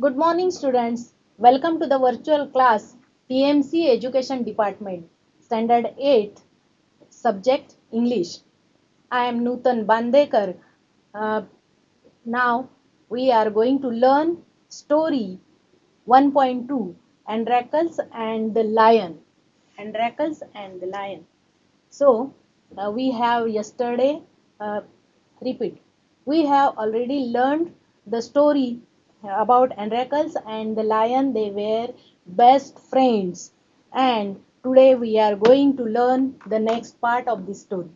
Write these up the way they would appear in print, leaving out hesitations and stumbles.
Good morning, students. Welcome to the virtual class TMC Education Department, Standard 8, Subject English. I am Nutan Bandekar. Uh, Now we are going to learn story 1.2 Androcles and the Lion. Androcles and the Lion. So we have yesterday, uh, repeat, we have already learned the story about Androcles and the lion. They were best friends, and today we are going to learn the next part of the story.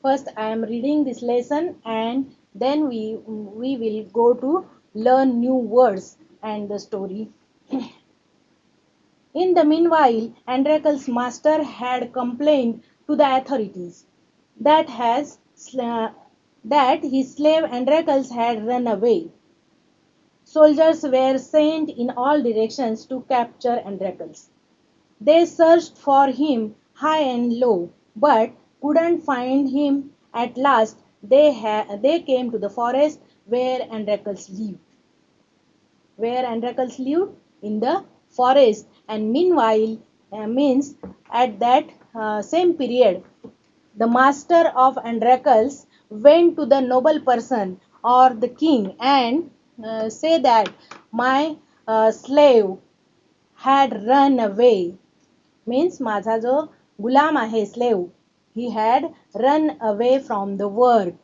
First I am reading this lesson, and then we will go to learn new words and the story. In the meanwhile, Androcles' master had complained to the authorities that that his slave Androcles had run away. Soldiers were sent in all directions to capture Androcles. They searched for him high and low, but couldn't find him. At last, they came to the forest where Androcles lived. Where Androcles lived? In the forest. And meanwhile, means at that same period, the master of Androcles went to the noble person or the king and say that my slave had run away. Means माझा जो गुलाम आहे slave, he had run away from the work.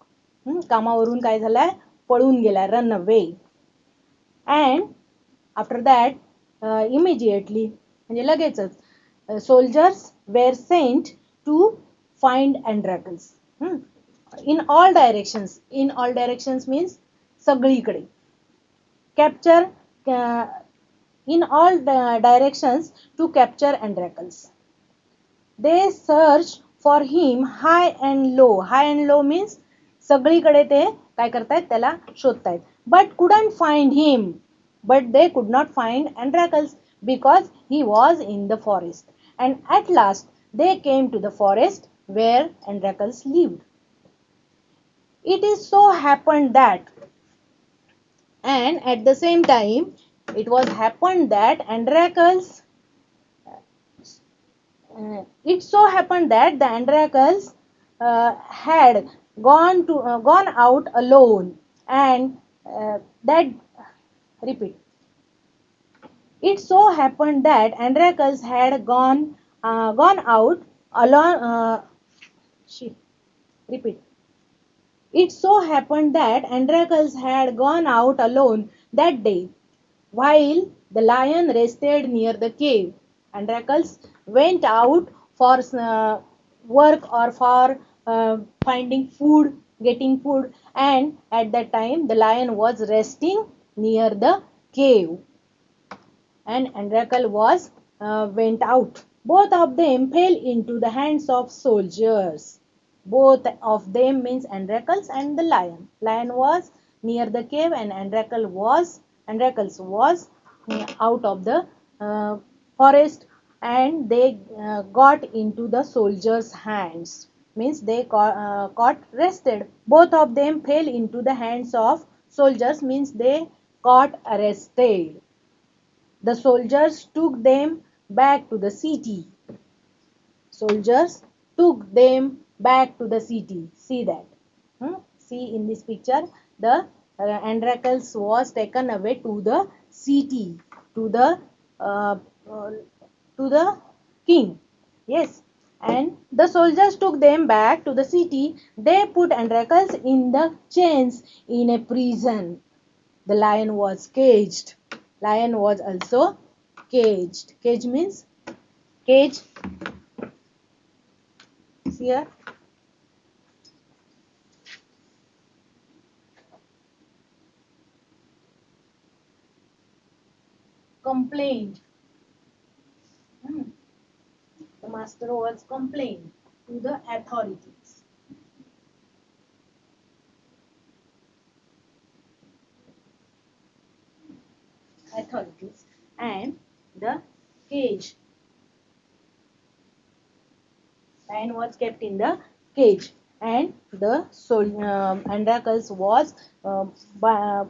कामावरून काय झालाय? पळून गेलाय, run away. And after that, immediately, म्हणजे लगेचच, soldiers were sent to find Androcles. In all directions. In all directions means सगळीकडे. Capture in all directions to capture Androcles. They search for him high and low. High and low means सगळीकडे ते काय करतायत? त्याला शोधतायत. But couldn't find him. But they could not find Androcles because he was in the forest. And at last they came to the forest where Androcles lived. It is so happened that, and at the same time, it was happened that Androcles it so happened that the Androcles had gone out alone, and that repeat. It so happened that Androcles had gone out alone. Repeat. It so happened that Androcles had gone out alone that day, while the lion rested near the cave. Androcles went out for work or for finding food, getting food, and at that time the lion was resting near the cave, and Androcles was went out. Both of them fell into the hands of soldiers. Both of them means Androcles and the lion. Lion was near the cave, and Androcles was out of the forest, and they got into the soldiers' hands. Means they got arrested. Both of them fell into the hands of soldiers. Means they got arrested. The soldiers took them back to the city. Soldiers took them back to the city. See that. See in this picture, the Androcles was taken away to the city, to the uh, uh, to the king. Yes. And the soldiers took them back to the city. They put Androcles in the chains in a prison. The lion was caged. Lion was also caged. Cage means cage. See here. Complained. The master was complained to the authorities. And the cage. Lion was kept in the cage, and the Androcles was by,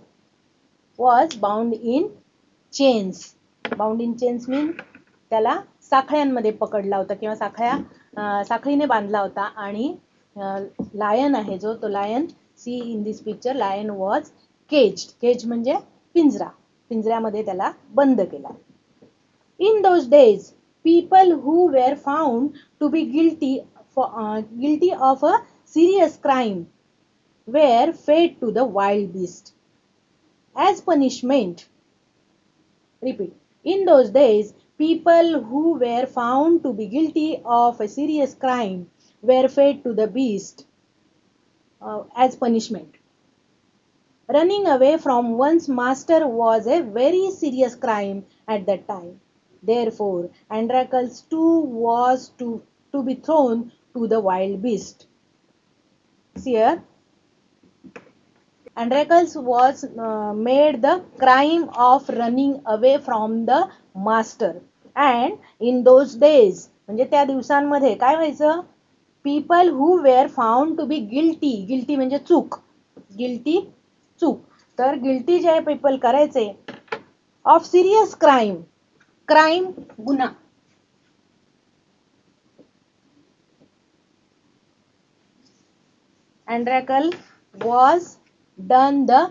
was bound in chains. Bound in chains mean त्याला साखळ्यांमध्ये पकडला होता किंवा साखळीने बांधला होता. आणि lion आहे जो, तो lion, see in this picture, lion was caged. Cage म्हणजे पिंजरा, पिंजऱ्यामध्ये त्याला बंद केला. In those days, people who were found to be guilty of a serious crime were fed to the wild beast as punishment. Repeat. In those days, people who were found to be guilty of a serious crime were fed to the beast as punishment. Running away from one's master was a very serious crime at that time. Therefore, Androcles too was to be thrown to the wild beast. See here, Androcles was made the crime of running away from the master. And in those days, म्हणजे त्या दिवसांमध्ये काय व्हायचं, people who were found to be guilty म्हणजे चूक, guilty चूक, तर guilty जे people करायचे ऑफ सिरियस क्राईम, क्राईम गुन्हा, Androcle was done the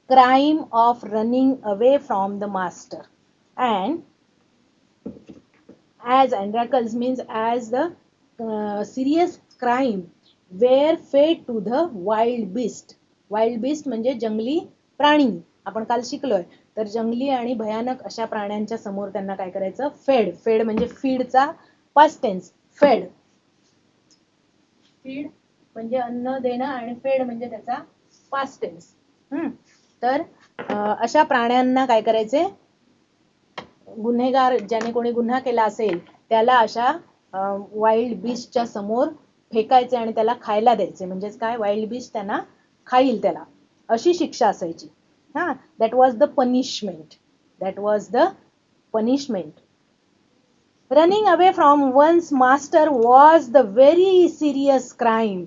crime of running away from the master. And as Androcles means as the serious crime were fed to the wild beast. Wild beast म्हणजे जंगली प्राणी. आपण काल शिकलोय, तर जंगली आणि भयानक अशा प्राण्यांच्या समोर त्यांना काय करायचं, फेड. फेड म्हणजे फीडचा पास्ट टेन्स, फेड. फीड म्हणजे अन्न देणं आणि फेड म्हणजे त्याचा पास्ट टेन्स. तर अशा प्राण्यांना काय करायचे, गुन्हेगार ज्याने कोणी गुन्हा केला असेल त्याला अशा वाईल्ड बीस्टच्या समोर फेकायचे आणि त्याला खायला द्यायचे. म्हणजेच काय, वाईल्ड बीस्ट त्यांना खाईल, त्याला अशी शिक्षा असायची. That was the punishment, that was the punishment. Running away from one's master was the very serious crime.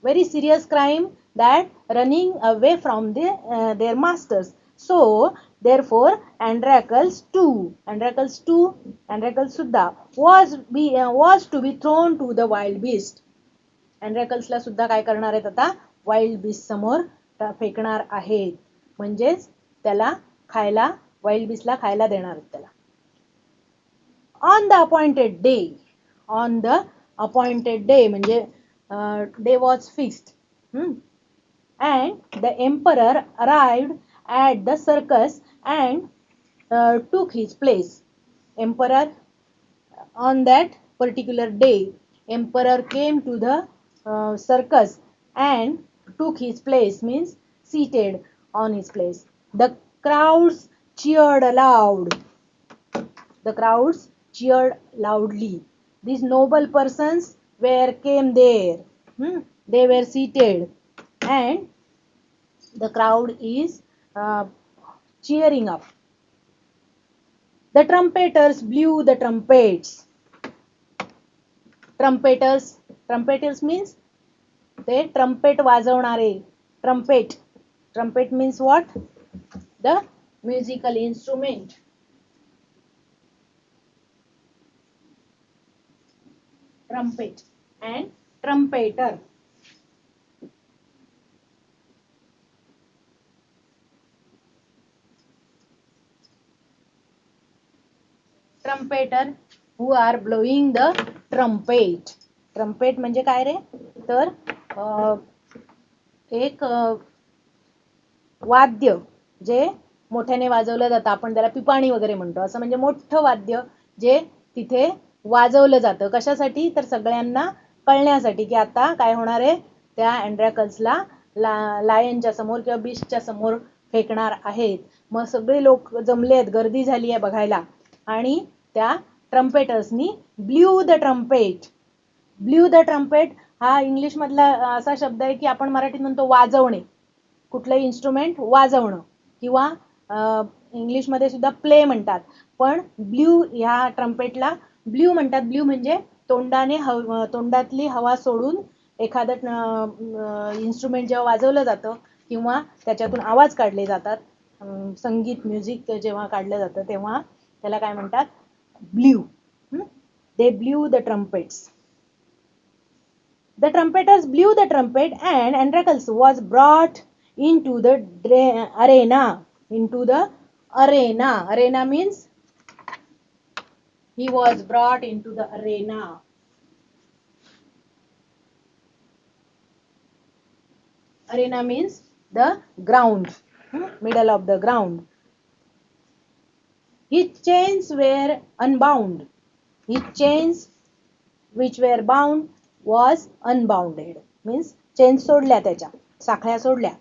Very serious crime that running away from their masters. So therefore Androcles सुद्धा was to be thrown to the wild beast. Androcles ला सुद्धा काय करणार आहेत आता, wild beast समोर फेकणार आहेत. म्हणजेच त्याला खायला, वाईल्ड बीस्टला खायला देणार आहेत त्याला. On the appointed day, on the appointed day म्हणजे day was fixed. And the emperor arrived at the circus and took his place. Emperor, on that particular day, emperor came to the circus and took his place, means seated on his place. The crowds cheered aloud. The crowds cheered loudly. These noble persons came there. They were seated and the crowd is cheering up. The trumpeters blew the trumpets. Trumpeters means ते trumpet वाजवणारे. Trumpet means what? The musical instrument. Trumpet and trumpeter. Trumpeter who are blowing the trumpet. Trumpet म्हणजे काय रे, तर एक वाद्य जे मोठ्याने वाजवलं जातं, आपण त्याला पिपाणी वगैरे म्हणतो. असं म्हणजे मोठं वाद्य जे तिथे वाजवलं जातं. कशासाठी, तर सगळ्यांना कळण्यासाठी की आता काय होणार आहे, त्या अँड्रॅकल्सला लायनच्या समोर किंवा बीस्टच्या समोर फेकणार आहेत. मग सगळे लोक जमले आहेत, गर्दी झाली आहे बघायला. आणि त्या ट्रम्पेटर्सनी blew the trumpet. Blew the trumpet हा इंग्लिश मधला असा शब्द आहे की आपण मराठीत म्हणतो वाजवणे, कुठलंही इन्स्ट्रुमेंट वाजवणं, किंवा इंग्लिशमध्ये सुद्धा प्ले म्हणतात. पण ब्ल्यू ह्या ट्रम्पेटला ब्ल्यू म्हणतात. ब्ल्यू म्हणजे तोंडातली हवा सोडून एखादं इन्स्ट्रुमेंट जेव्हा वाजवलं जातं किंवा त्याच्यातून आवाज काढले जातात, संगीत म्युझिक जेव्हा काढलं जातं तेव्हा त्याला काय म्हणतात, blue. They blue the trumpets. The trumpeters blew the trumpet and Androcles was brought into the arena. Into the arena. Arena means he was brought into the arena. Arena means the ground, middle of the ground. His chains were unbound. His chains which were bound was unbounded. Means chains सोडल्या त्याच्या, साखळ्या सोडल्या.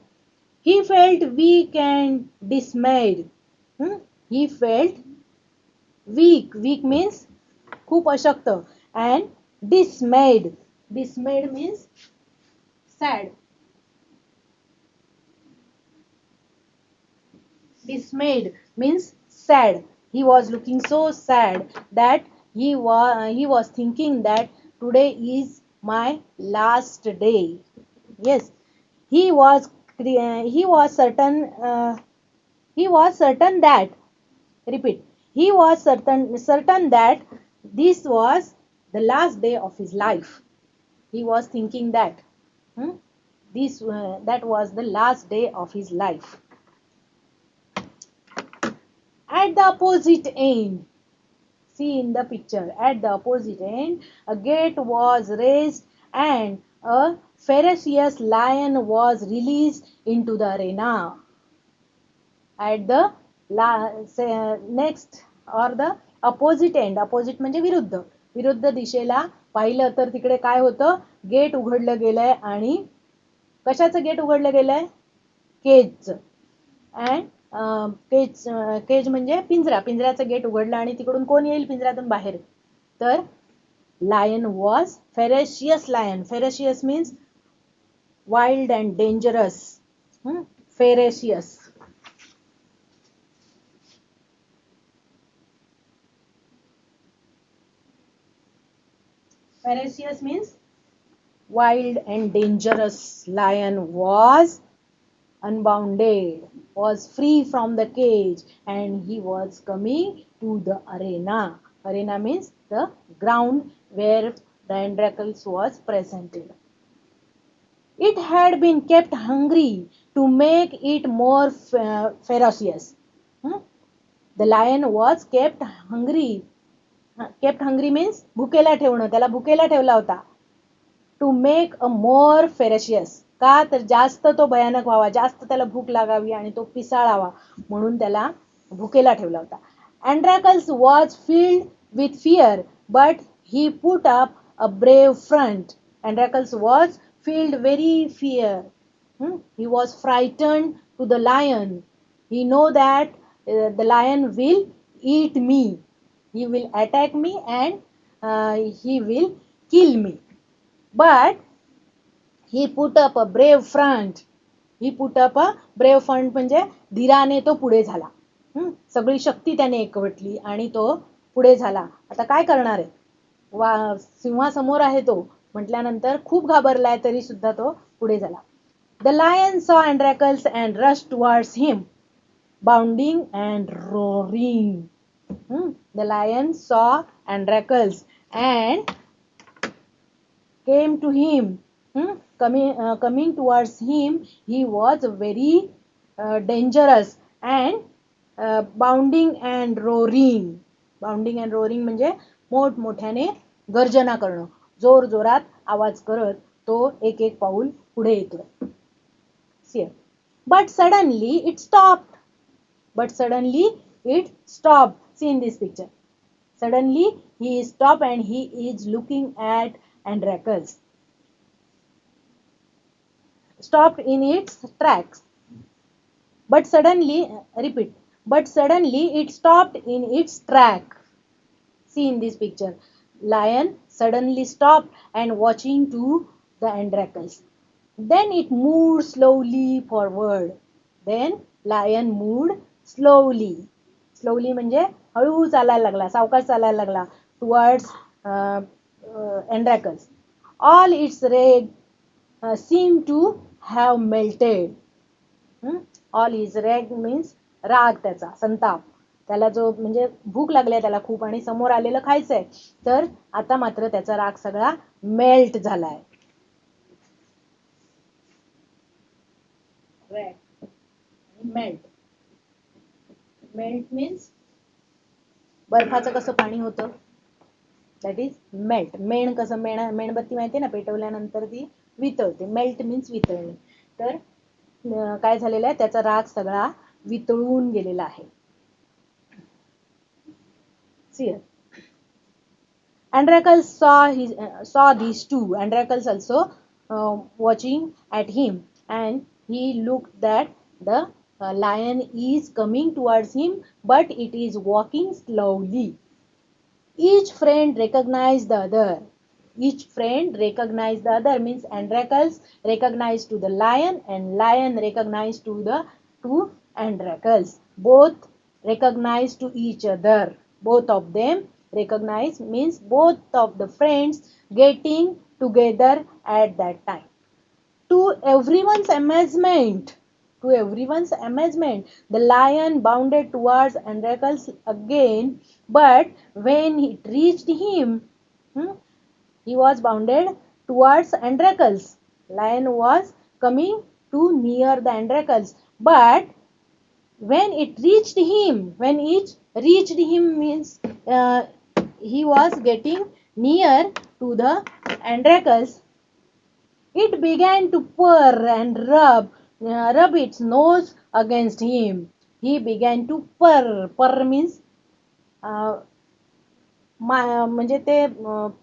He felt weak and dismayed. He felt weak. Weak means खूप अशक्त. And dismayed. Dismayed means sad. Dismayed means sad. He was looking so sad that he was thinking that today is my last day. Yes, he was certain that, repeat, he was certain that this was the last day of his life. He was thinking that that was the last day of his life. At the opposite end, see in the picture, at the opposite end, a gate was raised and a ferocious lion was released into the arena. At the next or the opposite end, opposite म्हणजे विरुद्ध, विरुद्ध दिशेला पाहिलं तर तिकडे काय होतं, gate उघडलं गेलंय. आणि कशाचं गेट उघडलं गेलंय, केजचं. अँड केज म्हणजे पिंजरा, पिंजऱ्याचं गेट उघडलं आणि तिकडून कोण येईल पिंजऱ्यातून बाहेर, तर lion was ferocious lion. Ferocious means wild and dangerous. Ferocious. Ferocious means wild and dangerous. Lion was unbounded, was free from the cage, and he was coming to the arena. Arena means the ground where the Androcles was presented. It had been kept hungry to make it more ferocious. The lion was kept hungry. Kept hungry means भुकेला ठेवणं, त्याला भुकेला ठेवला होता. To make a मोर फेरेशियस. का तर जास्त तो भयानक व्हावा, जास्त त्याला भूक लागावी आणि तो पिसाळावा म्हणून त्याला भुकेला ठेवला होता. Androcles was filled with fear, but he put up a brave front. Androcles was filled very fear. He was frightened to the lion. He know that the lion will eat me. He will attack me and he will kill me. But he put up a brave front. He put up a brave front म्हणजे धीराने तो पुढे झाला. सगळी शक्ती त्याने एकवटली आणि तो पुढे झाला. आता काय करणार आहे, सिंहासमोर आहे तो म्हटल्यानंतर खूप घाबरलाय तरी सुद्धा तो पुढे झाला. The lion saw Androcles and rushed towards him, bounding and roaring. The lion saw Androcles and came to him. Coming towards him, he was very dangerous and bounding and roaring. Bounding and roaring म्हणजे मोठमोठ्याने गर्जना करणं, जोर जोरात आवाज करत तो एक एक पाऊल पुढे येतो. But suddenly it stopped. But suddenly it stopped. See in this picture. Suddenly he stopped and he is looking at Androcles. Stopped in its tracks. But suddenly, repeat. But suddenly it stopped in its track. See in this picture. Lion suddenly stopped and watching to the Androcles. Then it moved slowly forward. Then lion moved slowly. Slowly म्हणजे हळू चालायला लागला, सावकाश चालायला लागला towards Androcles. All its rage seemed to have melted. All its rage means राग, त्याचा संताप, त्याला जो म्हणजे भूक लागली त्याला खूप आणि समोर आलेलं खायचंय, तर आता मात्र त्याचा राग सगळा मेल्ट झालाय. मेल्ट, मेल्ट मीन्स बर्फाचं कसं पाणी होतं, दॅट इज मेल्ट. मेण कसं, मेणबत्ती माहिती ना, पेटवल्यानंतर ती वितळते. Melt means वितळणे. तर काय झालेलं आहे, त्याचा राग सगळा वितळून गेलेला आहे. Androcles saw these two. Androcles also watching at him, and he looked that the lion is coming towards him, but it is walking slowly. Each friend recognized the other. Each friend recognized the other means Androcles recognized to the lion and lion recognized to the two Androcles. Both recognized to each other. Both of them recognize means both of the friends getting together at that time. To everyone's amazement, the lion bounded towards Androcles again, but when it reached him, he was bounded towards Androcles. Lion was coming too near the Androcles, but when it reached him means he was getting near to the Androcles. It began to purr and rub its nose against him. He began to purr. Purr means म्हणजे ते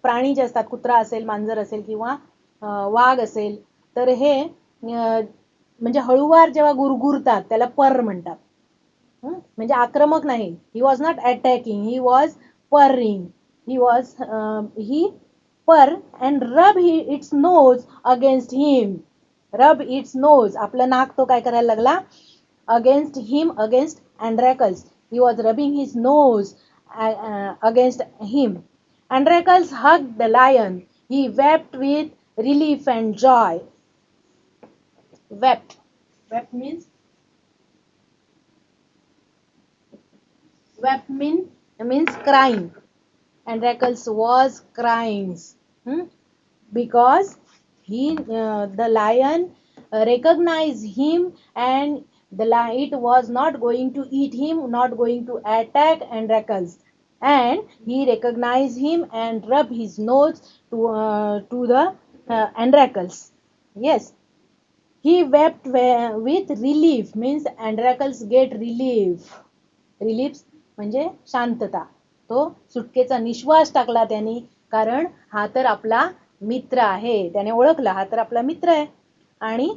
प्राणी जे असतात, कुत्रा असेल, मांजर असेल किंवा वाघ असेल, तर हे म्हणजे हळूवार जेव्हा गुरगुरतात त्याला पर्र म्हणतात. म्हणजे आक्रमक नाही. He was not attacking, he was purring. He purr and rub its nose against him. Rub its nose, आपलं नाक तो काय करायला लागला, against him, against Androcles. He was rubbing his nose against him. Androcles hugged the lion. He wept with relief and joy. Wept. Wept means means crying. Androcles was crying because the lion recognized him, and it was not going to eat him, not going to attack Androcles, and he recognized him and rubbed his nose to the Androcles. Yes, he wept with relief means Androcles get relief. Relief म्हणजे शांतता. तो सुटकेचा निश्वास टाकला त्याने, कारण हा तर आपला मित्र आहे. त्याने ओळखलं, हा तर आपला मित्र आहे. आणि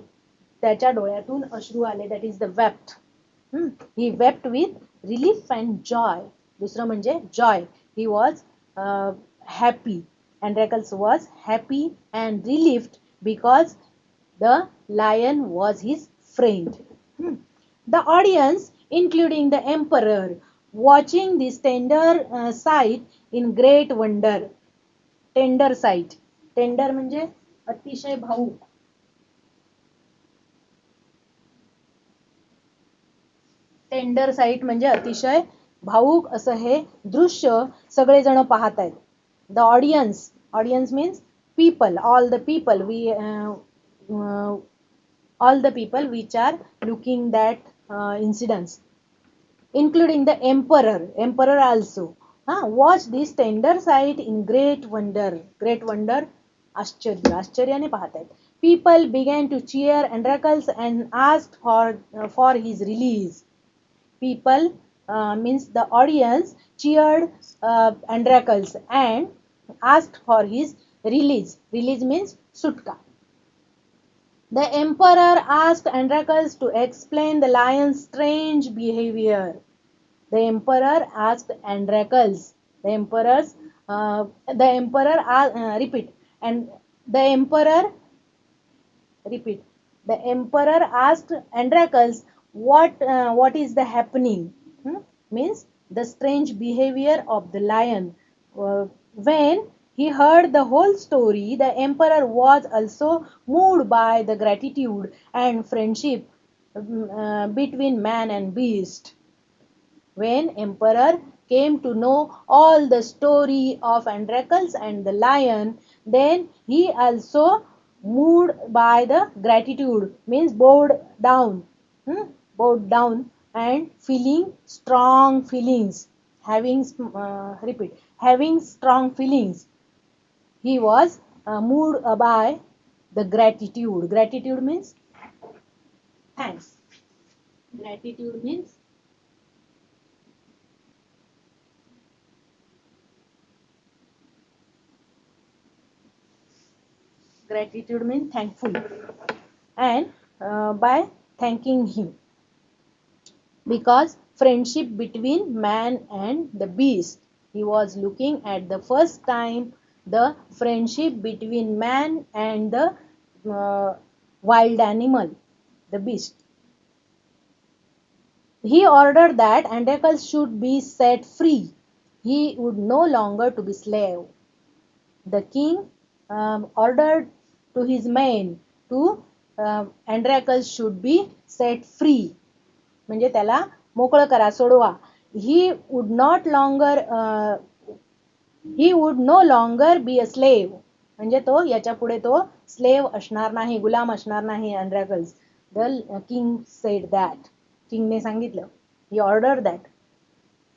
त्याच्या डोळ्यातून अश्रू आले. That is the wept. He wept with relief and Joy. दुसरं म्हणजे Joy. He was happy. Androcles was happy and relieved because the lion was his friend. The audience, including the emperor, watching this tender sight in great wonder. Tender sight. Tender म्हणजे अतिशय भावुक. Tender site म्हणजे अतिशय भावुक असं हे दृश्य सगळेजण पाहत आहेत. The audience, audience means people, all the people, all the people which are looking that incidents, including the emperor also watch this tender sight in great wonder. Great wonder, आश्चर्याने पाहत आहेत. People began to cheer Androcles and asked for his release. People means the audience cheered Androcles and asked for his release. Release means sutka. The emperor asked Androcles to explain the lion's strange behavior. The emperor asked Androcles. Repeat. And the emperor repeat. The emperor asked Androcles what is the happening. Means the strange behavior of the lion. When he heard the whole story, the emperor was also moved by the gratitude and friendship between man and beast. When emperor came to know all the story of Androcles and the lion, then he also moved by the gratitude, means bowed down, bowed down and feeling strong feelings, having repeat, having strong feelings. He was moved by the gratitude. Gratitude means thanks. Gratitude means thankful, and by thanking him, because friendship between man and the beast, he was looking at the first time the friendship between man and the wild animal, the beast. He ordered that Androcles should be set free. He would no longer to be slave. The king ordered to his men to Androcles should be set free. म्हणजे त्याला मोकळं करा, सोडवा. He would not longer he would no longer be a slave. म्हणजे तो याच्या पुढे तो स्लेव असणार नाही, गुलाम असणार नाही Androcles. The king said that. किंगने सांगितलं. He ordered that.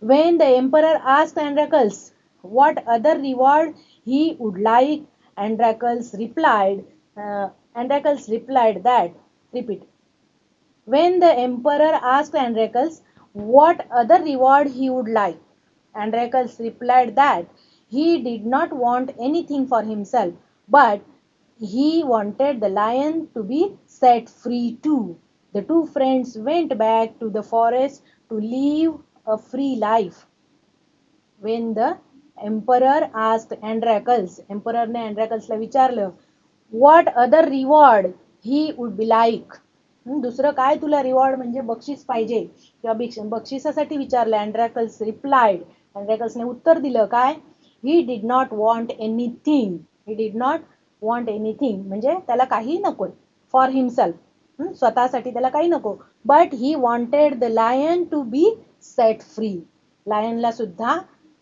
When the emperor asked Androcles what other reward he would like, Androcles replied that, repeat. When the emperor asked Androcles what other reward he would like, Androcles replied that he did not want anything for himself, but he wanted the lion to be set free too. The two friends went back to the forest to live a free life. When the emperor asked Androcles, emperor ने Androcles ला विचारलं, what other reward he would be like. दुसरं काय तुला reward म्हणजे बक्षीस पाहिजे किंवा बक्षिसासाठी विचारलं. Androcles replied, Androcles ने उत्तर दिलं काय, he did not want anything. He did not want anything म्हणजे त्याला काही नको फॉर हिमसेल्फ, स्वतःसाठी त्याला काही नको. But he wanted the lion to be set free. लायनला सुद्धा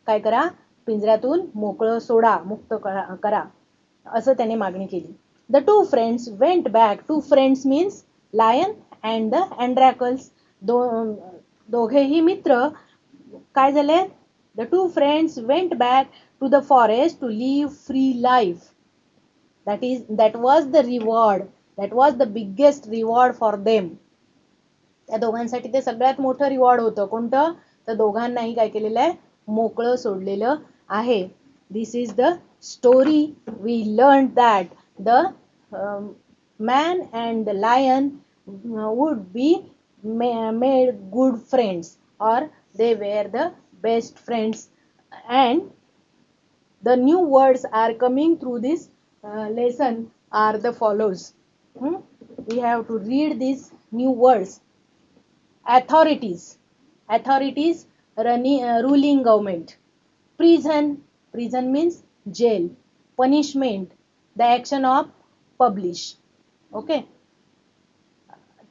काय करा, पिंजऱ्यातून मोकळं सोडा, मुक्त करा, असं त्याने मागणी केली. The two friends went back. Two friends means lion and the Androcles. दोघेही मित्र काय झाले, the two friends went back to the forest to live free life. that was the reward, that was the biggest reward for them. त्या दोघांसाठी ते सगळ्यात मोठं reward होतं. कोणतं, तर दोघांनाही काय केलेलं आहे, मोकळं सोडलेलं आहे. This is the story. We learn that the man and the lion would be made good friends, or they were the best friends. And the new words are coming through this lesson are the follows. We have to read these new words. Authorities. Authorities, ruling government. Prison. Prison means jail. Punishment, the action of publish. Okay.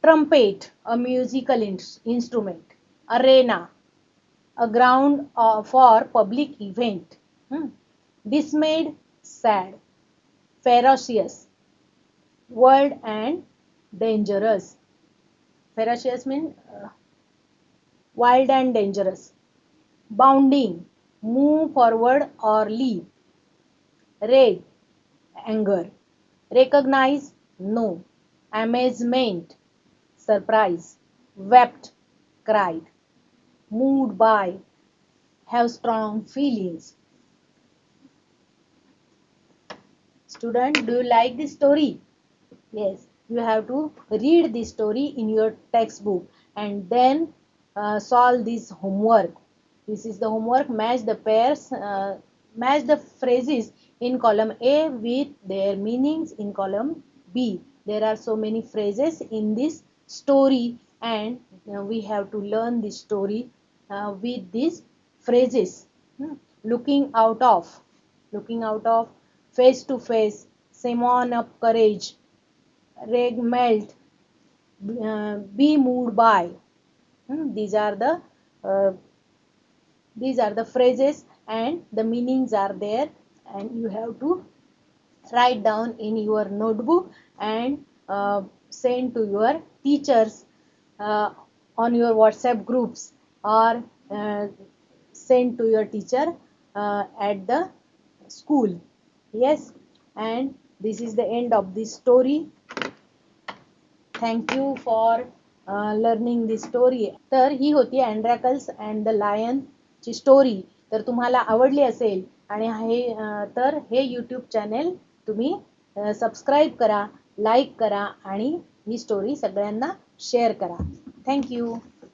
Trumpet, a musical instrument. Arena, a ground for public event. Dismayed, sad. Ferocious, wild and dangerous. Ferocious means wild and dangerous. Bounding, move forward or leave. Rage, anger. Recognize, no. Amazement, surprise. Wept, cried. Moved by, have strong feelings. Student, do you like this story? Yes, you have to read this story in your textbook and then solve this homework. This is the homework. Match the pairs, match the phrases in column A with their meanings in column B. There are so many phrases in this story, and we have to learn this story with these phrases. Looking out of, face to face, summon up courage, reg melt, be moved by. These are the These are the phrases and the meanings are there, and you have to write down in your notebook and send to your teachers uh, on your WhatsApp groups, or send to your teacher at the school. Yes, and this is the end of this story. Thank you for learning this story. तर ही होती अँड्रॅकल्स and the lion ची story. तर तुम्हाला आवडली असेल आणि तर हे YouTube channel तुम्ही सबस्क्राईब करा, लाईक करा आणि ही स्टोरी सगळ्यांना शेअर करा. Thank you.